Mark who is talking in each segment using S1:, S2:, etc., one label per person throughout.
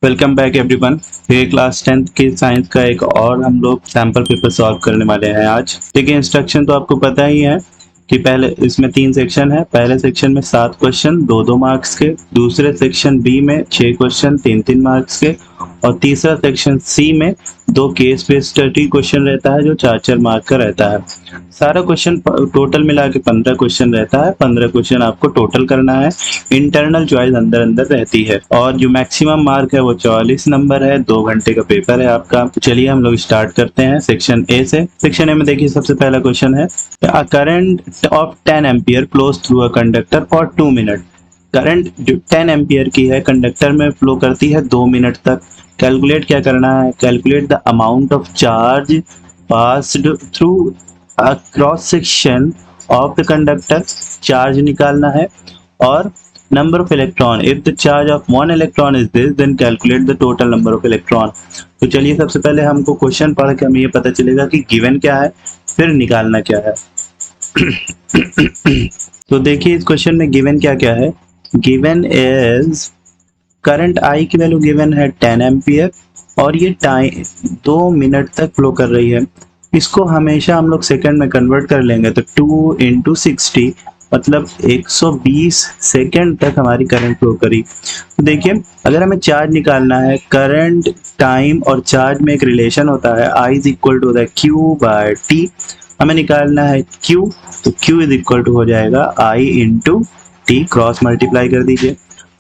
S1: Welcome back everyone. ये class 10th के science का एक और हम लोग सैंपल पेपर सॉल्व करने वाले हैं आज। देखिए इंस्ट्रक्शन तो आपको पता ही है कि पहले इसमें 3 सेक्शन है। पहले सेक्शन में 7 क्वेश्चन 2-2 मार्क्स के, दूसरे सेक्शन बी में 6 क्वेश्चन 3-3 मार्क्स के और तीसरा सेक्शन सी में 2 केस बेस्ड स्टडी क्वेश्चन रहता है जो 4-4 मार्क का रहता है। सारा क्वेश्चन टोटल मिला के 15 क्वेश्चन रहता है। 15 क्वेश्चन आपको टोटल करना है। इंटरनल चॉइस अंदर अंदर रहती है और जो मैक्सिमम मार्क है वो 44 नंबर है। 2 घंटे का पेपर है आपका। तो चलिए हम लोग स्टार्ट करते हैं सेक्शन ए से। सेक्शन ए में देखिए सबसे पहला क्वेश्चन है a current of 10 ampere flows through a conductor for 2 minute. Current जो 10 एम्पियर की है कंडक्टर में फ्लो करती है 2 मिनट तक। कैलकुलेट क्या करना है, calculate the amount of charge passed through a cross section of the conductor. Charge निकालना है और number of electron, if the charge of one electron is this then calculate the total number of electron। तो चलिए सबसे पहले हमको question पढ़ के हमें ये पता चलेगा कि गिवन क्या है फिर निकालना क्या है। तो देखिए इस क्वेश्चन में गिवन क्या क्या है। गिवन इज करंट आई की वैल्यू गिवन है 10 एम्पियर और ये टाइम 2 मिनट तक फ्लो कर रही है। इसको हमेशा हम लोग सेकंड में कन्वर्ट कर लेंगे तो 2 इंटू 60 मतलब 120 सेकंड तक हमारी करंट फ्लो करी। तो देखिए अगर हमें चार्ज निकालना है, करंट टाइम और चार्ज में एक रिलेशन होता है I is equal to the Q by t. हमें निकालना है Q, तो Q इज इक्वल टू हो जाएगा I into T, cross multiply कर दीजिए।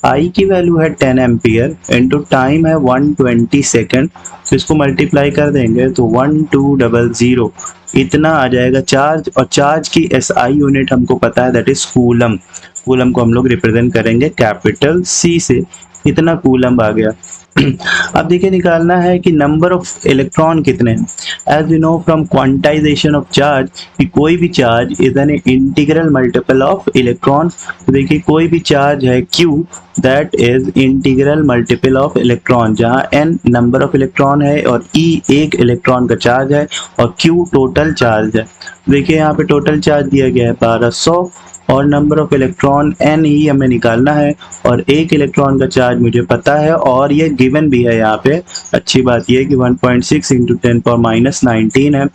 S1: I की वैल्यू है 10 एम्पियर इंटू टाइम है 120 सेकेंड, तो इसको मल्टीप्लाई कर देंगे तो 1200 इतना आ जाएगा चार्ज। और चार्ज की SI यूनिट हमको पता है दैट इज कूलम। कूलम को हम लोग रिप्रेजेंट करेंगे कैपिटल C से। इतना कूलम आ गया। अब देखिए निकालना है कि नंबर ऑफ इलेक्ट्रॉन कितने हैं। As you know from quantisation of charge कि कोई भी charge is an integral multiple of electron. तो देखिए कोई भी चार्ज है Q that is integral multiple of electron, जहाँ n नंबर ऑफ इलेक्ट्रॉन है और E एक इलेक्ट्रॉन का चार्ज है और Q टोटल चार्ज है। देखिए यहाँ पे टोटल चार्ज दिया गया है 1200 और नंबर ऑफ इलेक्ट्रॉन n ही हमें निकालना है और एक इलेक्ट्रॉन का चार्ज मुझे पता है और ये गिवन भी है यहाँ पे। अच्छी बात ये कि 1.6 इंटू 10⁻19 है।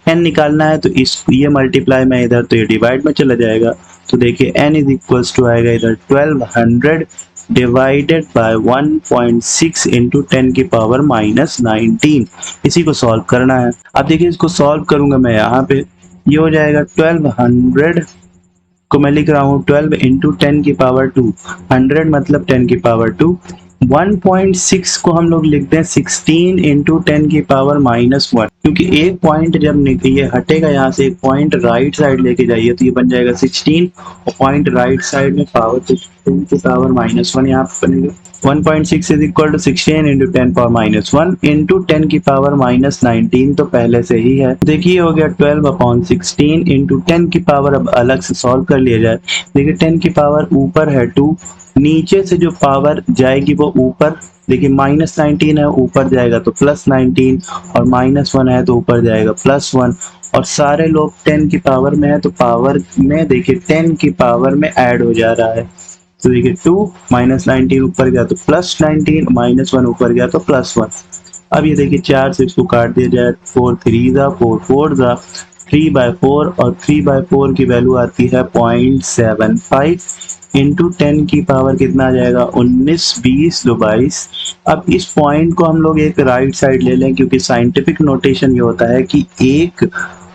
S1: n निकालना है तो इस ये मल्टीप्लाई में इधर तो ये डिवाइड में चला जाएगा। तो देखिए n इज इक्वल्स टू आएगा इधर 1200 डिवाइडेड बाय 1.6 इंटू 10 की पावर -19। इसी को सॉल्व करना है। अब देखिए इसको सॉल्व करूंगा मैं यहाँ पे, ये हो जाएगा 1200 को मैं लिख रहा हूँ 12 इंटू 10 की पावर 2, 100 मतलब 10 की पावर 2। 1.6 को हम लोग लिखते हैं 16 इंटू 10 की पावर -1, क्योंकि एक पॉइंट जब ये हटेगा यहाँ से, एक पॉइंट राइट साइड लेके जाइए तो ये बन जाएगा 16 और पॉइंट राइट साइड में पावर 10 की पावर -1 यहाँ पे बनेगा। 1.6 is equal to 16 into 10 power -1 into 10 की पावर -19 तो पहले से ही है। देखिए हो गया 12/16 इंटू 10 की पावर। अब अलग से सॉल्व कर लिया जाए। देखिए 10 की पावर ऊपर है 2, नीचे से जो पावर जाएगी वो ऊपर, देखिए -19 है ऊपर जाएगा तो +19 और -1 है तो ऊपर जाएगा +1 और सारे लोग 10 की पावर में है तो पावर में देखिए 10 की पावर में ऐड हो जा रहा है। तो देखिए 2 -19 ऊपर गया तो +19, -1 ऊपर गया तो +1। अब ये देखिए 4 से इसको काट दिया जाए, 4 3 जा 4 4 जा 3/4 और 3/4 की वैल्यू आती है 0.75 इंटू 10 की पावर कितना आ जाएगा 19 20 दो 22। अब इस पॉइंट को हम लोग एक राइट साइड ले लें, क्योंकि साइंटिफिक नोटेशन ये होता है कि एक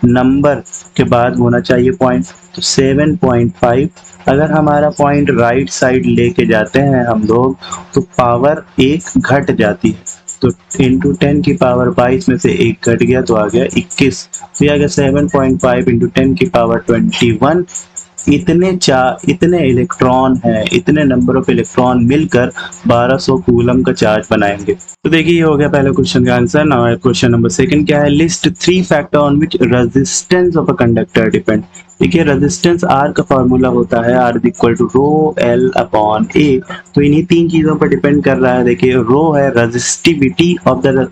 S1: नंबर के बाद होना चाहिए पॉइंट। तो 7.5 अगर हमारा पॉइंट राइट साइड लेके जाते हैं हम लोग तो पावर एक घट जाती है। तो इंटू 10 की पावर 22 में से एक घट गया तो आ गया 21। तो ये आ गया 7.5 इंटू 10 की पावर 21। इतने इलेक्ट्रॉन हैं, इतने नंबर ऑफ इलेक्ट्रॉन मिलकर 1200 कूलम का चार्ज बनाएंगे। तो देखिए ये हो गया पहले क्वेश्चन का answer. Now question number second क्या है, list 3 factor on which resistance of a conductor depend. देखिए रेजिस्टेंस R का फॉर्मूला होता है R is equal to rho L upon A। तो इन्हीं 3 चीजों पर डिपेंड कर रहा है। देखिए रो है resistivity of the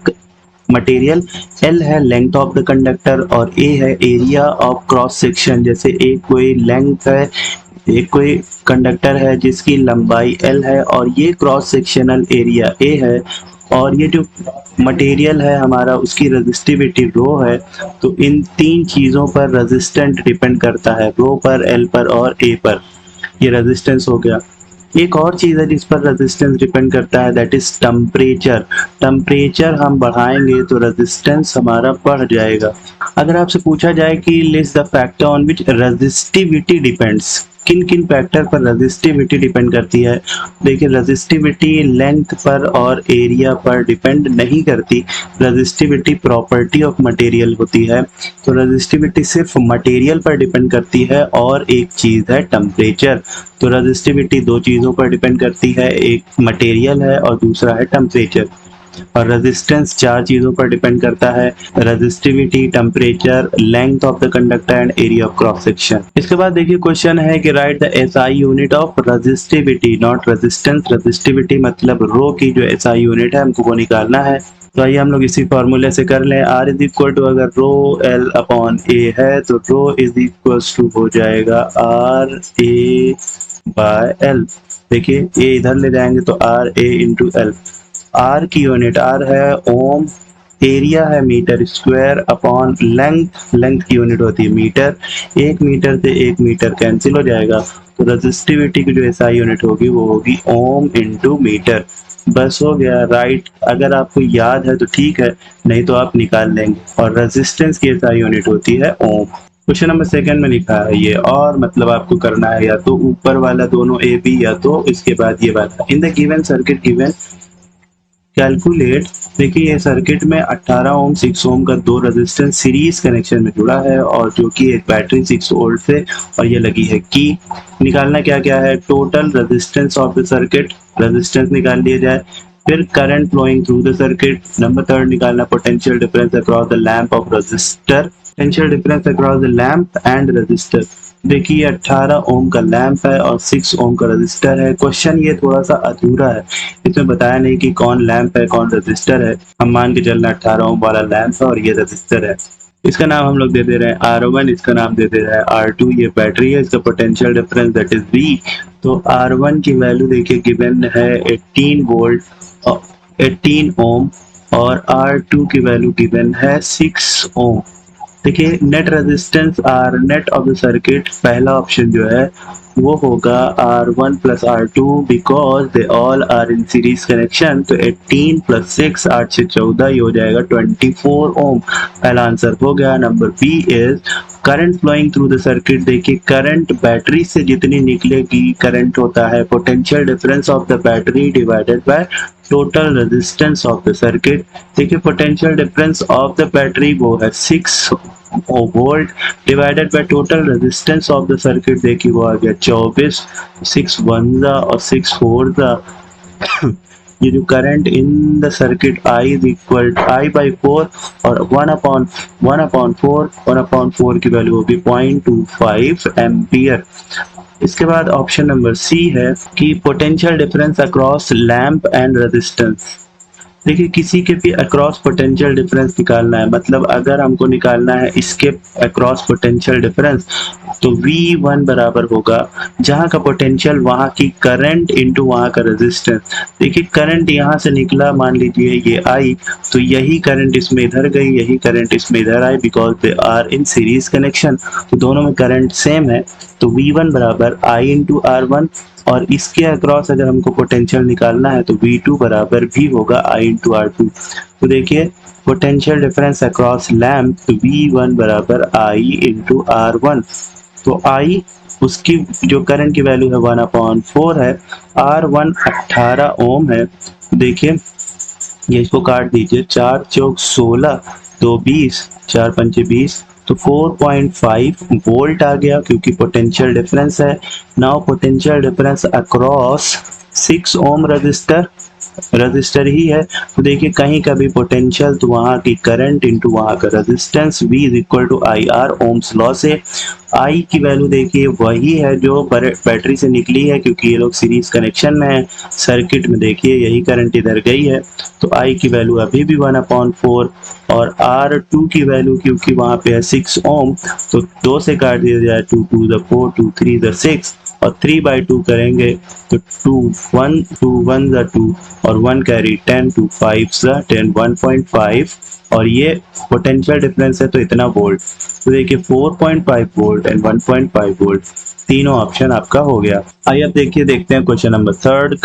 S1: material, L है लेंथ ऑफ द कंडक्टर और A है एरिया ऑफ क्रॉस सेक्शन। जैसे एक कोई लेंथ है, एक कोई कंडक्टर है जिसकी लंबाई L है और ये क्रॉस सेक्शनल एरिया A है और ये जो मटेरियल है हमारा उसकी रेजिस्टिविटी रो है। तो इन तीन चीज़ों पर रेजिस्टेंट डिपेंड करता है, रो पर, एल पर और ए पर। ये रेजिस्टेंस हो गया। एक और चीज़ है जिस पर रेजिस्टेंस डिपेंड करता है, दैट इज टेम्परेचर। टेम्परेचर हम बढ़ाएंगे तो रेजिस्टेंस हमारा बढ़ जाएगा। अगर आपसे पूछा जाए कि list the factor on which resistivity depends, किन किन फैक्टर पर रेजिस्टिविटी डिपेंड करती है, देखिए रेजिस्टिविटी लेंथ पर और एरिया पर डिपेंड नहीं करती। रेजिस्टिविटी प्रॉपर्टी ऑफ मटेरियल होती है। तो रेजिस्टिविटी सिर्फ मटेरियल पर डिपेंड करती है और एक चीज़ है टेम्परेचर। तो रेजिस्टिविटी दो चीज़ों पर डिपेंड करती है, एक मटेरियल है और दूसरा है टेम्परेचर। और रेजिस्टेंस चार चीज़ों पर डिपेंड करता है, resistivity, temperature, length of the conductor and area of cross section. इसके बाद देखिए क्वेश्चन है कि right the SI unit of resistivity not resistance. Resistivity मतलब रो की जो एसआई यूनिट है हमको वो निकालना है। तो आइए हम लोग इसी फॉर्मूले से कर लें। R इज इक्वल टू, अगर रो L अपॉन ए है तो रो इज इक्वल टू हो जाएगा R A बाय L। देखिए ए इधर ले जाएंगे तो R A into L. R की यूनिट R है ओम, एरिया है metre square upon length, length की यूनिट होती है मीटर। एक मीटर से एक मीटर कैंसिल हो जाएगा, तो रेजिस्टिविटी की जो एसआई यूनिट होगी वो होगी ओम इंटू मीटर। बस हो गया, राइट। अगर आपको याद है तो ठीक है, नहीं तो आप निकाल लेंगे। और रेजिस्टेंस की एसआई यूनिट होती है ओम। क्वेश्चन नंबर सेकंड में लिखा है ये, और मतलब आपको करना है या तो ऊपर वाला दोनों ए बी या तो इसके बाद ये वाला। In the given circuit given calculate. देखिए ये सर्किट में 18 ओम 6 ओम का दो रेजिस्टेंस सीरीज कनेक्शन में जुड़ा है और जो कि एक बैटरी 6 वोल्ट से, और ये लगी है की। निकालना क्या क्या है, total resistance of the circuit, resistance निकाल लिया जाए। फिर current flowing through the circuit. Number third निकालना potential difference across the lamp of resistor, potential difference across the lamp and resistor. देखिए 18 ओम का लैंप है और 6 ओम का रजिस्टर है। क्वेश्चन ये थोड़ा सा अधूरा है, इसमें बताया नहीं कि कौन लैंप है कौन रजिस्टर है। हम मान के चलना 18 ओम वाला लैंप है और ये रजिस्टर है। इसका नाम हम लोग दे दे रहे हैं R1, इसका नाम दे दे रहे हैं R2। ये बैटरी है, इसका potential difference that is V। तो R1 की वैल्यू देखिए गिवन है 18 वोल्ट 18 ओम और R2 की वैल्यू गिवन है 6 ओम। देखिए net resistance R net of the circuit, पहला ऑप्शन जो है वो होगा R1 plus R2 because they all are in series connection. तो 18 प्लस 6 8 से 14 ये हो जाएगा 24 ओम। पहला आंसर हो गया। Number B is current flowing through the circuit. देखिए करंट बैटरी से जितनी निकलेगी, करंट होता है potential difference of the battery divided by total resistance of the circuit. देखिए potential difference of the battery वो है 6 volt divided by total resistance of the circuit. देखिए वो आ गया 24, 6 1 और 6 4। ये जो current in the circuit I is equal I by 4 और 1/4 की वैल्यू होगी 0.25 एम्पियर। इसके बाद ऑप्शन नंबर सी है कि potential difference across lamp and resistance. देखिए किसी के भी अक्रॉस पोटेंशियल डिफरेंस निकालना है, मतलब अगर हमको निकालना है इसके अक्रॉस पोटेंशियल डिफरेंस तो V1 बराबर होगा जहाँ का पोटेंशियल वहाँ की करंट इनटू वहाँ का रेजिस्टेंस। देखिए करंट यहाँ से निकला, मान लीजिए ये आई, तो यही करंट इसमें इधर गई, यही करंट इसमें इधर आई because they are in series connection. तो दोनों में करंट सेम है, तो V1 बराबर I इंटू R1 और इसके अक्रॉस अगर हमको पोटेंशियल निकालना है तो V2 बराबर भी होगा I इंटू R2। तो देखिए पोटेंशियल डिफरेंस अक्रॉस लैंप तो V1 बराबर I इंटू R1। तो I उसकी जो करंट की वैल्यू है 1/4 है, R1 18 ओम है। देखिए ये इसको काट दीजिए, 4 चौक 16 2 20 4 पंचे 20, तो 4.5 वोल्ट आ गया क्योंकि पोटेंशियल डिफरेंस है। Now potential difference across 6 ohm resistor ही है, तो देखिए कहीं का भी पोटेंशियल तो वहाँ की करंट इनटू वहाँ का resistance V is equal to I R ohm's law से। I की वैल्यू देखिए वही है जो बैटरी से निकली है क्योंकि ये लोग सीरीज कनेक्शन में है। सर्किट में देखिए यही करंट इधर गई है, तो I की वैल्यू अभी भी 1/4 और R2 की वैल्यू क्योंकि वहाँ पे है 6 ओम, तो 2 से काट दिया जाए 2 2 4 2 3 6 और 3/2 करेंगे तो 2 ज़ा 2 और 1 कैरी 10, 2 5 ज़ा 10, 1.5 और ये पोटेंशियल डिफरेंस है तो इतना वोल्ट। तो देखिए 4.5 वोल्ट एंड 1.5 वोल्ट तीनों ऑप्शन आपका हो गया। आइए अब देखते हैं question number 3।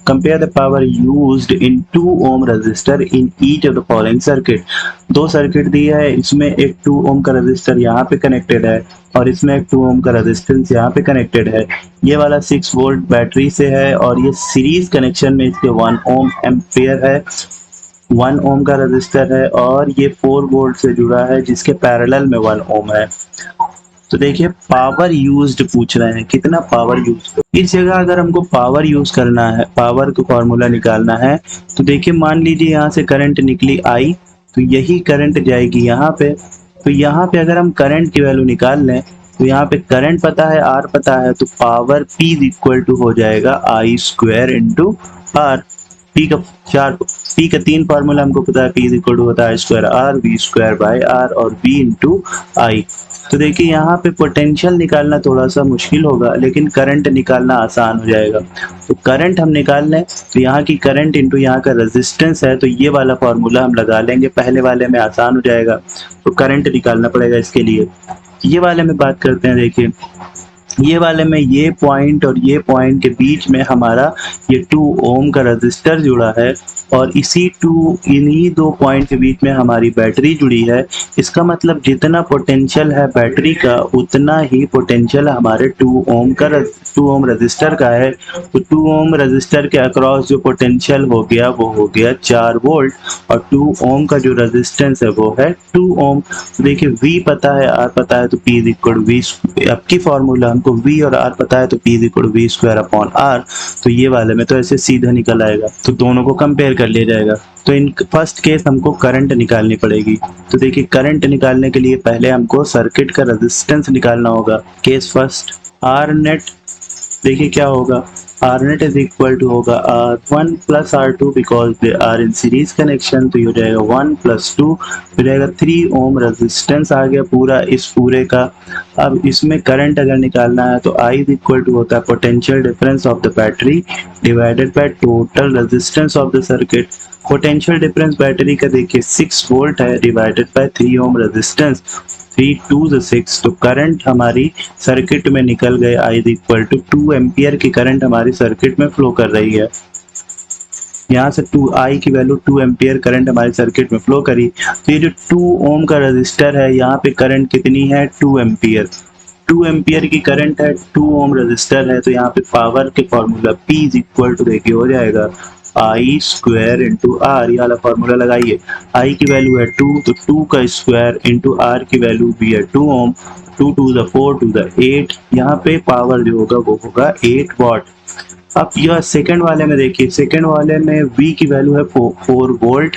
S1: Compare the power used in 2 ohm resistor in each of the following circuit. दो सर्किट दिया है, इसमें एक 2 ओम का रजिस्टर यहाँ पे कनेक्टेड है और इसमें एक 2 ओम का रेजिस्टेंस यहाँ पे कनेक्टेड है। ये वाला 6 वोल्ट बैटरी से है और ये सीरीज कनेक्शन में इसके 1 ओम एम्पियर है, 1 ओम का रजिस्टर है और ये 4 वोल्ट से जुड़ा है जिसके पैरेलल में 1 ओम है। तो देखिए पावर यूज्ड पूछ रहे हैं, कितना पावर यूज। इस जगह अगर हमको पावर यूज करना है, पावर का फॉर्मूला निकालना है, तो देखिए मान लीजिए यहाँ से करंट निकली आई, तो यही करंट जाएगी यहाँ पे। तो यहाँ पे अगर हम करंट की वैल्यू निकाल लें तो यहाँ पे करंट पता है, आर पता है, तो पावर P इक्वल टू हो जाएगा I square into R. P का 3 फार्मूला हमको पता है, P इक्वल टू होता है I square R, V square by R और V इंटू आई। तो देखिए यहाँ पे पोटेंशियल निकालना थोड़ा सा मुश्किल होगा लेकिन करंट निकालना आसान हो जाएगा। तो करंट हम निकाल लें तो यहाँ की करंट इंटू यहाँ का रेजिस्टेंस है, तो ये वाला फॉर्मूला हम लगा लेंगे, पहले वाले में आसान हो जाएगा। तो करंट निकालना पड़ेगा इसके लिए। ये वाले में बात करते हैं। देखिए ये वाले में ये पॉइंट और ये पॉइंट के बीच में हमारा ये 2 ओम का रजिस्टर जुड़ा है और इन्हीं 2 पॉइंट के बीच में हमारी बैटरी जुड़ी है। इसका मतलब जितना पोटेंशियल है बैटरी का उतना ही पोटेंशियल हमारे 2 ओम रजिस्टर का है। तो 2 ओम रजिस्टर के अक्रॉस जो पोटेंशियल हो गया वो हो गया 4 वोल्ट और 2 ओम का जो रेजिस्टेंस है वो है 2 ओम। देखिए V पता है, R पता है, तो P इक्वल V आपकी फॉर्मूला हमको V और R पता है तो P equal V square upon R। तो ये वाले में तो ऐसे सीधा निकल आएगा, तो दोनों को कंपेयर कर लिया जाएगा। तो इन फर्स्ट केस हमको करंट निकालनी पड़ेगी। तो देखिए करंट निकालने के लिए पहले हमको सर्किट का रेजिस्टेंस निकालना होगा। केस फर्स्ट R नेट, देखिए क्या होगा, R net is equal to होगा R1 plus R2 because they are in series connection. तो ये हो जाएगा 1 प्लस 2 हो जाएगा 3 ओम रेजिस्टेंस आ गया पूरा इस पूरे का। अब इसमें करंट अगर निकालना है तो I इज इक्वल टू होता है potential difference of the battery divided by total resistance of the circuit. Potential difference battery का देखिए 6 वोल्ट है डिवाइडेड बाय 3 ओम रेजिस्टेंस, 3 2 6। तो करंट हमारी सर्किट में निकल गए I इक्वल टू 2 एम्पियर की करंट हमारी सर्किट में फ्लो कर रही है। यहाँ से 2I की वैल्यू 2 एम्पियर करंट हमारी सर्किट में फ्लो करी। तो ये जो 2 ओम का रजिस्टर है यहाँ पे करंट कितनी है 2 एम्पियर। 2 एम्पियर की करंट है, 2 ओम रजिस्टर है, तो यहाँ पे पावर के फॉर्मूला P इक्वल टू देखिए हो जाएगा I स्क्वायर इंटू आर। ये वाला फॉर्मूला लगाइए। I की वैल्यू है 2 तो 2 का स्क्वायर इंटू आर की वैल्यू भी है 2 ओम। 2 2 4 2 8, यहाँ पे पावर जो होगा वो होगा 8 वॉट। अब यह सेकंड वाले में देखिए, सेकंड वाले में V की वैल्यू है 4 वोल्ट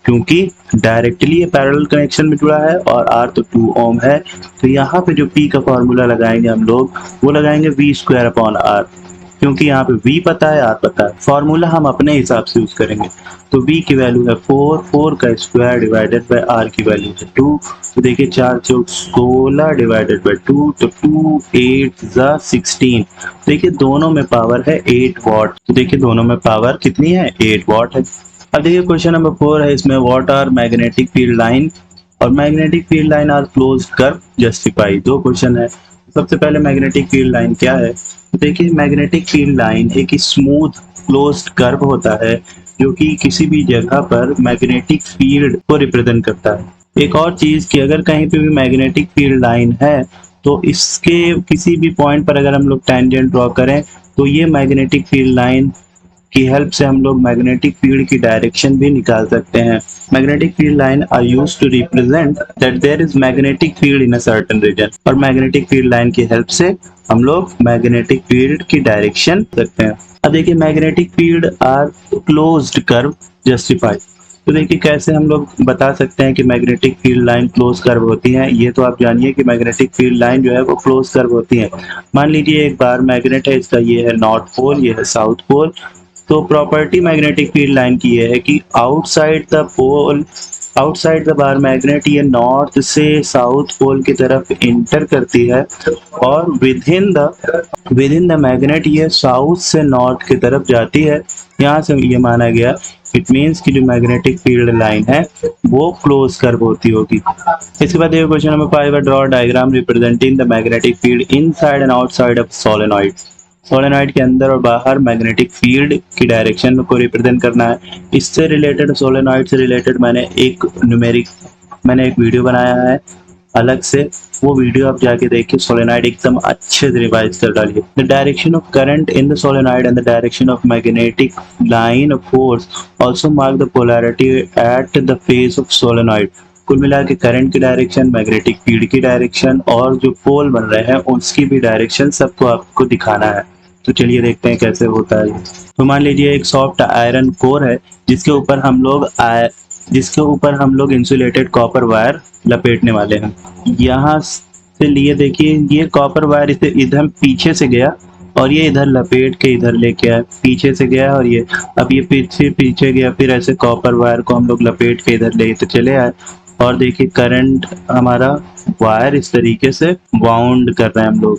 S1: क्योंकि डायरेक्टली ये पैरेलल कनेक्शन में जुड़ा है और R तो 2 ओम है। तो यहाँ पे जो P का फॉर्मूला लगाएंगे हम लोग वो लगाएंगे V स्क्वायर अपॉन R, क्योंकि यहाँ पे V पता है, R पता है। फॉर्मूला हम अपने हिसाब से यूज करेंगे। तो V की वैल्यू है 4 का स्क्वायर डिवाइडेड बाय R की वैल्यू है 2। तो देखिए 4 चौक 16 डिवाइडेड बाय 2, तो 2 8 ज़ा 16। देखिए दोनों में पावर है 8 वॉट। तो देखिए दोनों में पावर कितनी है 8 वॉट है। अब देखिए क्वेश्चन नंबर 4 है, इसमें what are magnetic field line और magnetic field line are closed curve justify. दो क्वेश्चन है। सबसे पहले मैग्नेटिक फील्ड लाइन क्या है। तो देखिए मैग्नेटिक फील्ड लाइन एक स्मूथ क्लोज्ड कर्व होता है जो कि किसी भी जगह पर मैग्नेटिक फील्ड को रिप्रेजेंट करता है। एक और चीज कि अगर कहीं पे भी मैग्नेटिक फील्ड लाइन है तो इसके किसी भी पॉइंट पर अगर हम लोग टेंजेंट ड्रॉ करें तो ये मैग्नेटिक फील्ड लाइन की हेल्प से हम लोग मैग्नेटिक फील्ड की डायरेक्शन भी निकाल सकते हैं। Magnetic field line are used to represent that there is magnetic field in a certain region. और मैग्नेटिक फील्ड लाइन की हेल्प से हम लोग मैग्नेटिक फील्ड की डायरेक्शन सकते हैं। अब देखिए magnetic field are closed curve justify. तो देखिए कैसे हम लोग बता सकते हैं कि magnetic field line close curve होती है। ये तो आप जानिए कि मैग्नेटिक फील्ड लाइन जो है वो क्लोज कर्व होती है। मान लीजिए एक बार मैग्नेट है, इसका ये है नॉर्थ पोल, ये है साउथ पोल। तो प्रॉपर्टी मैग्नेटिक फील्ड लाइन की ये है कि outside the pole outside the bar magnet ये नॉर्थ से साउथ पोल की तरफ इंटर करती है और विद इन द मैग्नेट ये साउथ से नॉर्थ की तरफ जाती है। यहाँ से ये माना गया इट मीन्स कि जो मैग्नेटिक फील्ड लाइन है वो क्लोज कर्व होती होगी। इसके बाद ये क्वेश्चन नंबर 5 है, draw diagram representing the magnetic field inside and outside of solenoid. Solenoid के अंदर और बाहर मैग्नेटिक फील्ड की डायरेक्शन को रिप्रेजेंट करना है। इससे रिलेटेड सोलेनॉइड से रिलेटेड मैंने एक वीडियो बनाया है अलग से, वो वीडियो आप जाके देखिए। सोलेनॉइड एकदम अच्छे से रिवाइज कर डालिए। The direction of current in the solenoid and the direction of magnetic line of force also mark the polarity at the face of solenoid. कुल मिला के करंट की डायरेक्शन, मैग्नेटिक फील्ड की डायरेक्शन और जो पोल बन रहे हैं उसकी भी डायरेक्शन सबको आपको दिखाना है। तो चलिए देखते हैं कैसे होता है। तो मान लीजिए एक सॉफ्ट आयरन कोर है जिसके ऊपर हम लोग इंसुलेटेड कॉपर वायर लपेटने वाले हैं। यहाँ से लिए देखिए ये कॉपर वायर इसे इधर पीछे से गया और ये इधर लपेट के इधर लेके आया, पीछे से गया और ये अब ये पीछे पीछे गया, फिर ऐसे कॉपर वायर को हम लोग लपेट के इधर ले तो चले आए। और देखिए करंट हमारा वायर इस तरीके से बाउंड कर रहे हैं हम लोग,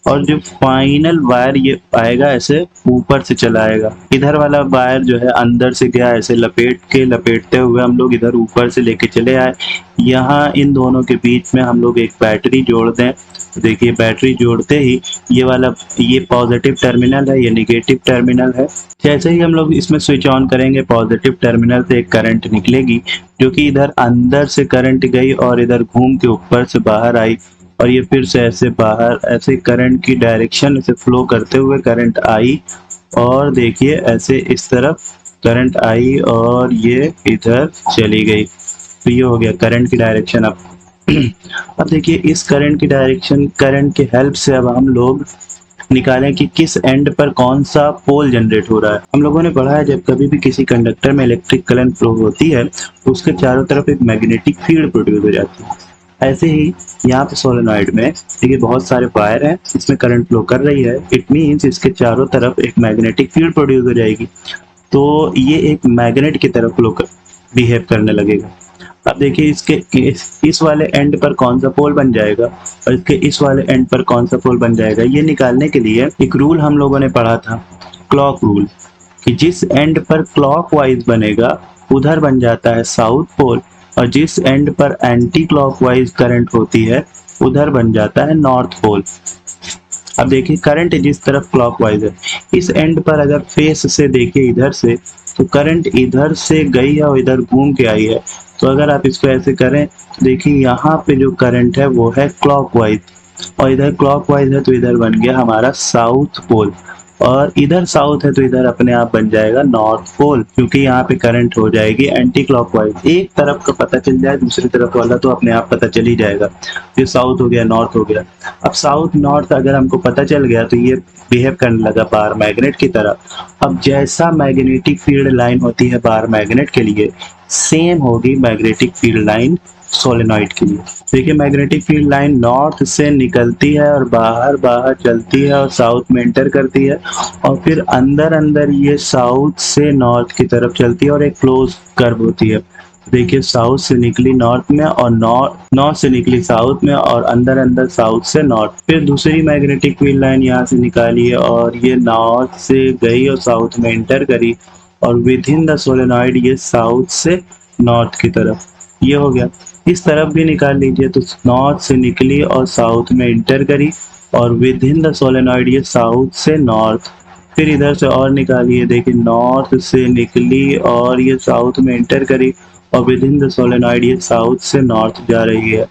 S1: और जो फाइनल वायर ये आएगा ऐसे ऊपर से चला आएगा। इधर वाला वायर जो है अंदर से गया ऐसे लपेटते हुए हम लोग इधर ऊपर से लेके चले आए। यहाँ इन दोनों के बीच में हम लोग एक बैटरी जोड़ दें। देखिए बैटरी जोड़ते ही ये पॉजिटिव टर्मिनल है, ये निगेटिव टर्मिनल है। जैसे ही हम लोग इसमें स्विच ऑन करेंगे पॉजिटिव टर्मिनल से एक करंट निकलेगी जो कि इधर अंदर से करंट गई और इधर घूम के ऊपर से बाहर आई, और ये फिर से ऐसे बाहर ऐसे करंट की डायरेक्शन से फ्लो करते हुए करंट आई, और देखिए ऐसे इस तरफ करंट आई और ये इधर चली गई। तो ये हो गया करंट की डायरेक्शन। अब देखिए इस करंट की डायरेक्शन, करंट की हेल्प से अब हम लोग निकालें कि किस एंड पर कौन सा पोल जनरेट हो रहा है। हम लोगों ने पढ़ा है जब कभी भी किसी कंडक्टर में इलेक्ट्रिक करंट फ्लो होती है तो उसके चारों तरफ एक मैग्नेटिक फील्ड प्रोड्यूस हो जाती है। ऐसे ही यहाँ पे सोलेनॉइड में देखिए बहुत सारे वायर हैं, इसमें करंट फ्लो कर रही है, इट मीन्स इसके चारों तरफ एक मैग्नेटिक फील्ड प्रोड्यूस हो जाएगी। तो ये एक मैग्नेट की तरफ बिहेव करने लगेगा। अब देखिए इस वाले एंड पर कौन सा पोल बन जाएगा और इसके इस वाले एंड पर कौन सा पोल बन जाएगा, ये निकालने के लिए एक रूल हम लोगों ने पढ़ा था, क्लॉक रूल, कि जिस एंड पर क्लॉकवाइज बनेगा उधर बन जाता है साउथ पोल, और जिस एंड पर एंटी क्लॉकवाइज करंट होती है उधर बन जाता है नॉर्थ पोल। अब देखिए करंट जिस तरफ क्लॉकवाइज है, इस एंड पर अगर फेस से देखिए इधर से, तो करंट इधर से गई है और इधर घूम के आई है। तो अगर आप इसको ऐसे करें तो देखिए यहाँ पे जो करंट है वो है क्लॉकवाइज, और इधर क्लॉकवाइज है तो इधर बन गया हमारा साउथ पोल, और इधर साउथ है तो इधर अपने आप बन जाएगा नॉर्थ पोल, क्योंकि यहाँ पे करंट हो जाएगी एंटी क्लॉकवाइज। एक तरफ का पता चल जाए दूसरी तरफ वाला तो अपने आप पता चल ही जाएगा। ये साउथ हो गया, नॉर्थ हो गया। अब साउथ नॉर्थ अगर हमको पता चल गया तो ये बिहेव करने लगा बार मैग्नेट की तरह। अब जैसा मैग्नेटिक फील्ड लाइन होती है बार मैग्नेट के लिए, सेम होगी मैग्नेटिक फील्ड लाइन सोलेनॉइड के लिए। देखिए मैग्नेटिक फील्ड लाइन नॉर्थ से निकलती है और बाहर बाहर चलती है और साउथ में एंटर करती है, और फिर अंदर अंदर ये साउथ से नॉर्थ की तरफ चलती है और एक क्लोज कर्व होती है। देखिए साउथ से निकली नॉर्थ में और नॉर्थ से निकली साउथ में और अंदर अंदर साउथ से नॉर्थ। फिर दूसरी मैग्नेटिक फील्ड लाइन यहाँ से निकाली है और ये नॉर्थ से गई और साउथ में एंटर करी, और विद इन द सोलेनॉइड ये साउथ से नॉर्थ की तरफ, ये हो गया। इस तरफ भी निकाल लीजिए तो नॉर्थ से निकली और साउथ में इंटर करी, और विद इन द सोलेनॉइड ये साउथ से नॉर्थ। फिर इधर से और निकालिए, देखिए नॉर्थ से निकली और ये साउथ में इंटर करी, और विद इन द सोलेनॉइड ये साउथ से नॉर्थ जा रही है।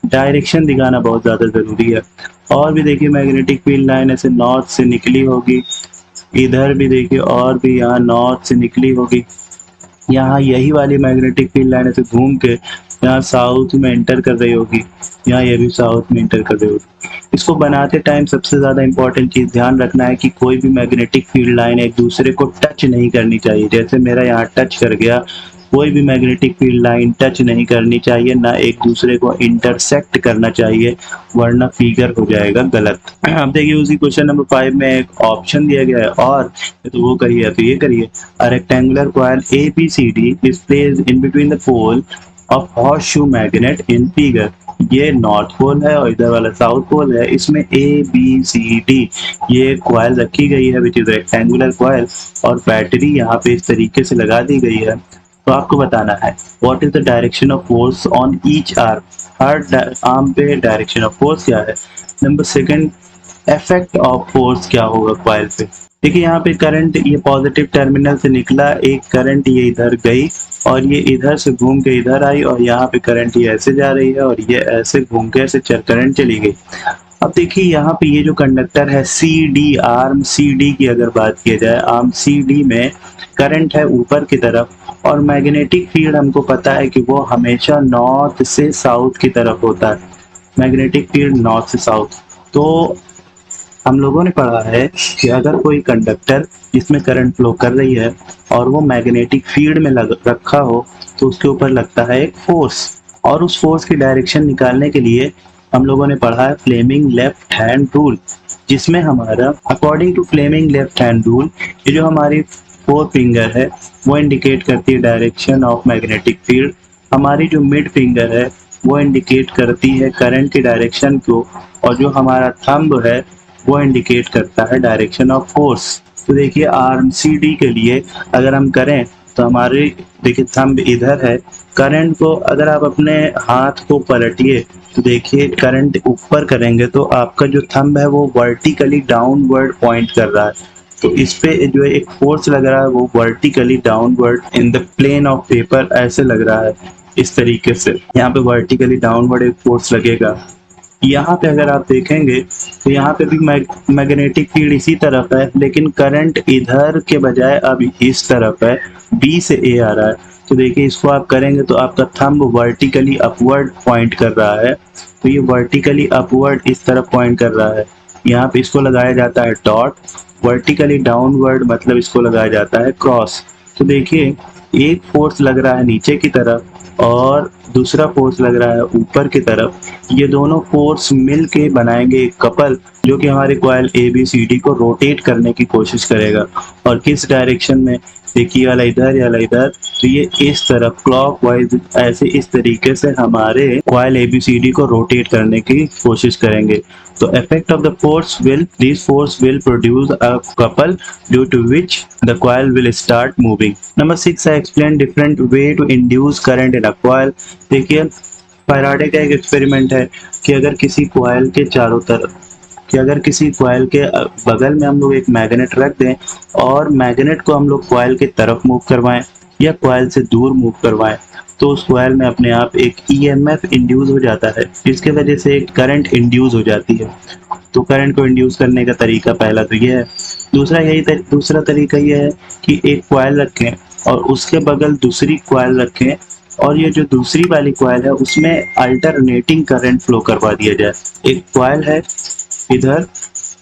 S1: डायरेक्शन दिखाना बहुत ज़्यादा ज़रूरी है। और भी देखिए मैग्नेटिक फील्ड लाइन ऐसे नॉर्थ से निकली होगी, इधर भी देखिए और भी यहाँ नॉर्थ से निकली होगी, यहाँ यही वाली मैग्नेटिक फील्ड लाइन ऐसे घूम के यहाँ साउथ में एंटर कर रही होगी, यहाँ ये भी साउथ में एंटर कर रही होगी। इसको बनाते टाइम सबसे ज़्यादा इंपॉर्टेंट चीज़ ध्यान रखना है कि कोई भी मैग्नेटिक फील्ड लाइन एक दूसरे को टच नहीं करनी चाहिए। जैसे मेरा यहाँ टच कर गया कोई भी मैग्नेटिक फील्ड लाइन टच नहीं करनी चाहिए, ना एक दूसरे को इंटरसेक्ट करना चाहिए, वरना फिगर हो जाएगा गलत। अब देखिए उसी क्वेश्चन नंबर 5 में एक ऑप्शन दिया गया है, और तो वो करिए तो ये करिए। A rectangular coil ABCD is placed in between the pole of horseshoe magnet in figure. ये नॉर्थ पोल है और इधर वाला साउथ पोल है, इसमें ABCD ये कॉइल रखी गई है विच इज रेक्टेंगुलर कॉइल, और बैटरी यहाँ पे इस तरीके से लगा दी गई है। तो आपको बताना है what is the direction of force on each arm, her arm पे डायरेक्शन ऑफ फोर्स क्या है। Number second, effect of force क्या होगा कॉइल पे। देखिए यहाँ पे करंट ये पॉजिटिव टर्मिनल से निकला, एक करंट ये इधर गई और ये इधर से घूम के इधर आई, और यहाँ पे करंट ये ऐसे जा रही है और ये ऐसे घूम के ऐसे करंट चली गई। अब देखिए यहाँ पे ये जो कंडक्टर है CD, आर्म CD की अगर बात किया जाए, आर्म CD में करंट है ऊपर की तरफ, और मैग्नेटिक फील्ड हमको पता है कि वो हमेशा नॉर्थ से साउथ की तरफ होता है, मैग्नेटिक फील्ड नॉर्थ से साउथ। तो हम लोगों ने पढ़ा है कि अगर कोई कंडक्टर जिसमें करंट फ्लो कर रही है और वो मैग्नेटिक फील्ड में रखा हो, तो उसके ऊपर लगता है एक फोर्स, और उस फोर्स की डायरेक्शन निकालने के लिए हम लोगों ने पढ़ा है फ्लेमिंग लेफ्ट हैंड रूल, जिसमें हमारा according to Fleming left hand rule ये जो हमारी 4 फिंगर है वो इंडिकेट करती है डायरेक्शन ऑफ मैग्नेटिक फील्ड, हमारी जो मिड फिंगर है वो इंडिकेट करती है करंट की डायरेक्शन को, और जो हमारा थंब है वो इंडिकेट करता है डायरेक्शन ऑफ फोर्स। तो देखिए आर्म CD के लिए अगर हम करें तो हमारे देखिए थंब इधर है, करंट को अगर आप अपने हाथ को पलटिए तो देखिए करंट ऊपर करेंगे तो आपका जो थंब है वो वर्टिकली डाउनवर्ड पॉइंट कर रहा है, तो इस पे जो एक फोर्स लग रहा है वो vertically downward in the plane of paper ऐसे लग रहा है, इस तरीके से यहाँ पे वर्टिकली डाउनवर्ड एक फोर्स लगेगा। यहाँ पे अगर आप देखेंगे तो यहाँ पे भी मैग्नेटिक फील्ड इसी तरफ है, लेकिन करंट इधर के बजाय अब इस तरफ है, B से A आ रहा है। तो देखिए इसको आप करेंगे तो आपका थंब वर्टिकली अपवर्ड पॉइंट कर रहा है, तो ये वर्टिकली अपवर्ड इस तरफ पॉइंट कर रहा है। यहाँ पे इसको लगाया जाता है डॉट, वर्टिकली डाउनवर्ड मतलब इसको लगाया जाता है क्रॉस। तो देखिए एक फोर्स लग रहा है नीचे की तरफ और दूसरा फोर्स लग रहा है ऊपर की तरफ, ये दोनों फोर्स मिल के बनाएंगे एक कपल जो कि हमारे कॉइल ABCD को रोटेट करने की कोशिश करेगा। और किस डायरेक्शन में, देखिए वाला इधर या इधर, तो ये इस तरफ क्लॉकवाइज ऐसे इस तरीके से हमारे कॉइल ABCD को रोटेट करने की कोशिश करेंगे। तो effect of the force will, this force will produce a couple due to which the coil will start moving. Number 6, I explain different way to induce current in a coil. देखिए Faraday का एक experiment है कि अगर किसी coil के चारों तरफ, कि अगर किसी कॉइल के बगल में हम लोग एक मैग्नेट रख दें और मैग्नेट को हम लोग कॉइल की तरफ मूव करवाएं या कॉइल से दूर मूव करवाएं, तो उस कॉइल में अपने आप एक EMF इंड्यूस हो जाता है, जिसके वजह से एक करंट इंड्यूस हो जाती है। तो करंट को इंड्यूस करने का तरीका पहला तो ये है। दूसरा तरीका ये है कि एक कॉइल रखें और उसके बगल दूसरी कॉइल रखें, और ये जो दूसरी वाली कॉइल है उसमें अल्टरनेटिंग करंट फ्लो करवा दिया जाए। एक कॉइल है इधर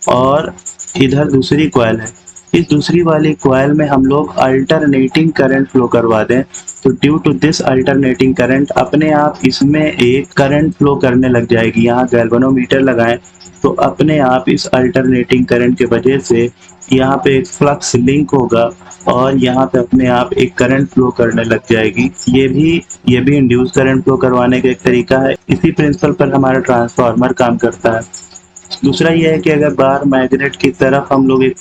S1: और इधर दूसरी कॉइल है, इस दूसरी वाली कॉइल में हम लोग अल्टरनेटिंग करंट फ्लो करवा दें, तो due to this alternating current अपने आप इसमें एक करंट फ्लो करने लग जाएगी। यहाँ गैल्वेनोमीटर लगाएं तो अपने आप इस अल्टरनेटिंग करंट के वजह से यहाँ पे एक फ्लक्स लिंक होगा और यहाँ पे अपने आप एक करंट फ्लो करने लग जाएगी। ये भी इंड्यूस करंट फ्लो करवाने का एक तरीका है। इसी प्रिंसिपल पर हमारा ट्रांसफार्मर काम करता है। दूसरा ये है कि अगर बाहर मैग्नेट की तरफ हम लोग एक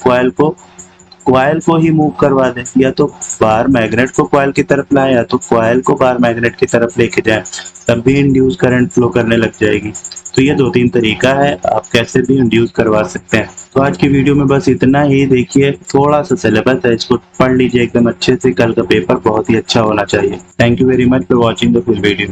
S1: कॉइल को ही मूव करवा दें, या तो बाहर मैग्नेट को कॉइल की तरफ लाएं या तो कॉइल को बाहर मैग्नेट की तरफ लेके जाएं, तब भी इंड्यूस करंट फ्लो करने लग जाएगी। तो ये 2-3 तरीका है, आप कैसे भी इंड्यूस करवा सकते हैं। तो आज की वीडियो में बस इतना ही। देखिए थोड़ा सा सिलेबस है, इसको पढ़ लीजिए एकदम अच्छे से, कल का पेपर बहुत ही अच्छा होना चाहिए। Thank you very much for watching the full video.